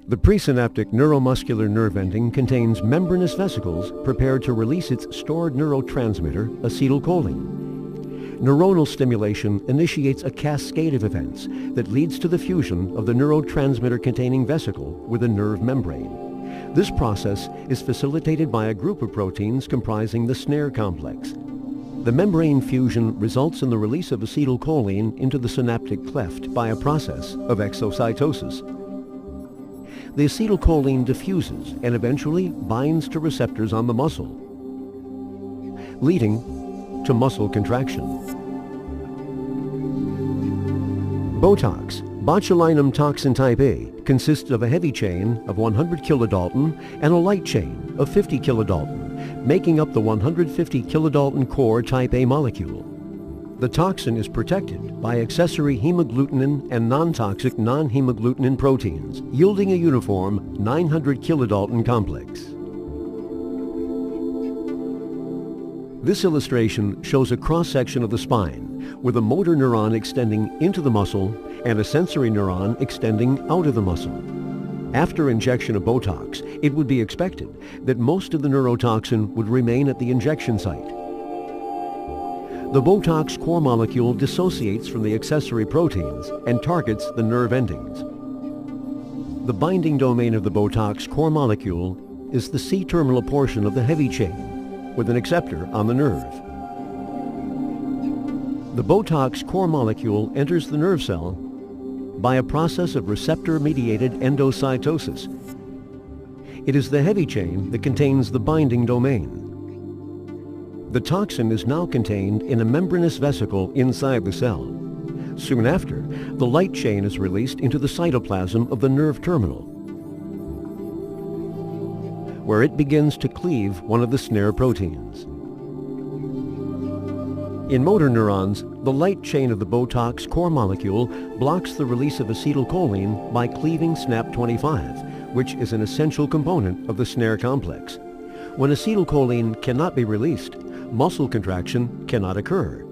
The presynaptic neuromuscular nerve ending contains membranous vesicles prepared to release its stored neurotransmitter, acetylcholine. Neuronal stimulation initiates a cascade of events that leads to the fusion of the neurotransmitter-containing vesicle with a nerve membrane. This process is facilitated by a group of proteins comprising the snare complex. The membrane fusion results in the release of acetylcholine into the synaptic cleft by a process of exocytosis. The acetylcholine diffuses and eventually binds to receptors on the muscle, leading to muscle contraction. Botox, botulinum toxin type A, consists of a heavy chain of 100 kilodalton and a light chain of 50 kilodalton, making up the 150 kilodalton core type A molecule. The toxin is protected by accessory hemagglutinin and non-toxic non-hemagglutinin proteins, yielding a uniform 900 kilodalton complex. This illustration shows a cross-section of the spine, with a motor neuron extending into the muscle and a sensory neuron extending out of the muscle. After injection of Botox, it would be expected that most of the neurotoxin would remain at the injection site. The Botox core molecule dissociates from the accessory proteins and targets the nerve endings. The binding domain of the Botox core molecule is the C-terminal portion of the heavy chain, with an acceptor on the nerve. The Botox core molecule enters the nerve cell by a process of receptor-mediated endocytosis. It is the heavy chain that contains the binding domain. The toxin is now contained in a membranous vesicle inside the cell. Soon after, the light chain is released into the cytoplasm of the nerve terminal, where it begins to cleave one of the snare proteins. In motor neurons, the light chain of the Botox core molecule blocks the release of acetylcholine by cleaving SNAP25, which is an essential component of the snare complex. When acetylcholine cannot be released, muscle contraction cannot occur.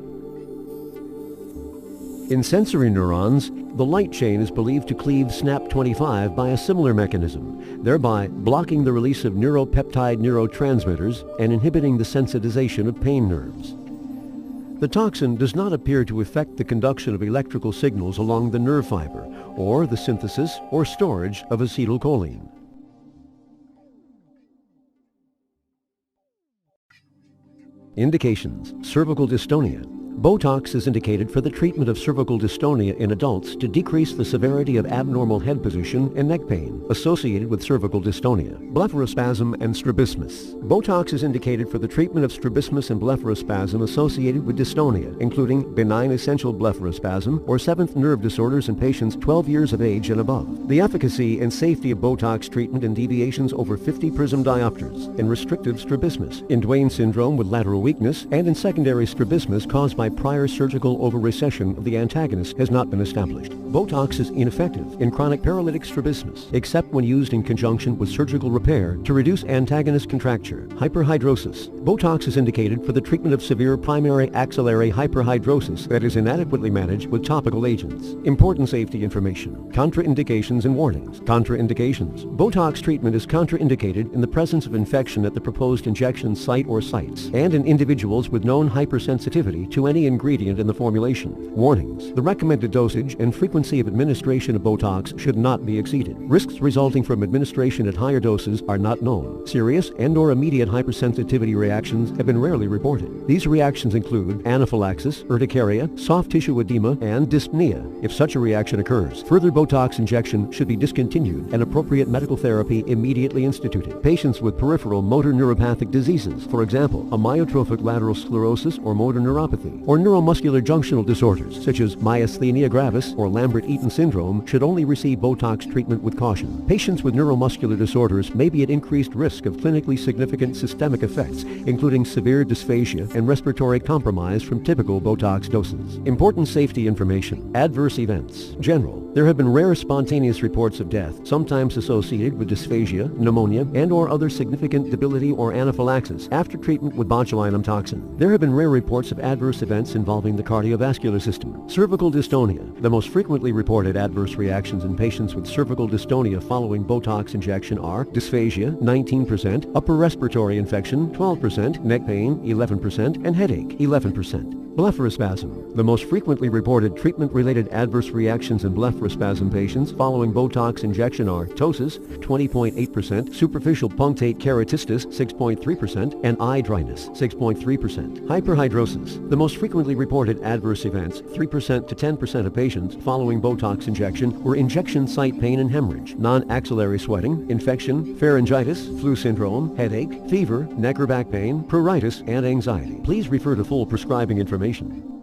In sensory neurons, the light chain is believed to cleave SNAP25 by a similar mechanism, thereby blocking the release of neuropeptide neurotransmitters and inhibiting the sensitization of pain nerves. The toxin does not appear to affect the conduction of electrical signals along the nerve fiber or the synthesis or storage of acetylcholine. Indications: cervical dystonia. Botox is indicated for the treatment of cervical dystonia in adults to decrease the severity of abnormal head position and neck pain associated with cervical dystonia, blepharospasm, and strabismus. Botox is indicated for the treatment of strabismus and blepharospasm associated with dystonia, including benign essential blepharospasm or seventh nerve disorders in patients 12 years of age and above. The efficacy and safety of Botox treatment in deviations over 50 prism diopters, in restrictive strabismus, in Duane syndrome with lateral weakness, and in secondary strabismus caused by prior surgical over-recession of the antagonist has not been established. Botox is ineffective in chronic paralytic strabismus, except when used in conjunction with surgical repair to reduce antagonist contracture, hyperhidrosis. Botox is indicated for the treatment of severe primary axillary hyperhidrosis that is inadequately managed with topical agents. Important safety information: contraindications and warnings. Contraindications: Botox treatment is contraindicated in the presence of infection at the proposed injection site or sites, and in individuals with known hypersensitivity to any ingredient in the formulation. Warnings: the recommended dosage and frequency of administration of Botox should not be exceeded. Risks resulting from administration at higher doses are not known. Serious and/or immediate hypersensitivity reactions have been rarely reported. These reactions include anaphylaxis, urticaria, soft tissue edema, and dyspnea. If such a reaction occurs, further Botox injection should be discontinued and appropriate medical therapy immediately instituted. Patients with peripheral motor neuropathic diseases, for example, amyotrophic lateral sclerosis or motor neuropathy, or neuromuscular junctional disorders such as myasthenia gravis or Lambert-Eaton syndrome, should only receive Botox treatment with caution. Patients with neuromuscular disorders may be at increased risk of clinically significant systemic effects, including severe dysphagia and respiratory compromise from typical Botox doses. Important safety information: adverse events. General: there have been rare spontaneous reports of death, sometimes associated with dysphagia, pneumonia, and/or other significant debility or anaphylaxis after treatment with botulinum toxin. There have been rare reports of adverse events events involving the cardiovascular system. Cervical dystonia. The most frequently reported adverse reactions in patients with cervical dystonia following Botox injection are dysphagia, 19%, upper respiratory infection, 12%, neck pain, 11%, and headache, 11%. Blepharospasm. The most frequently reported treatment-related adverse reactions in blepharospasm patients following Botox injection are ptosis, 20.8%, superficial punctate keratostis, 6.3%, and eye dryness, 6.3%. Hyperhidrosis. The most frequently reported adverse events, 3% to 10% of patients following Botox injection, were injection site pain and hemorrhage, non-axillary sweating, infection, pharyngitis, flu syndrome, headache, fever, neck or back pain, pruritus, and anxiety. Please refer to full prescribing information.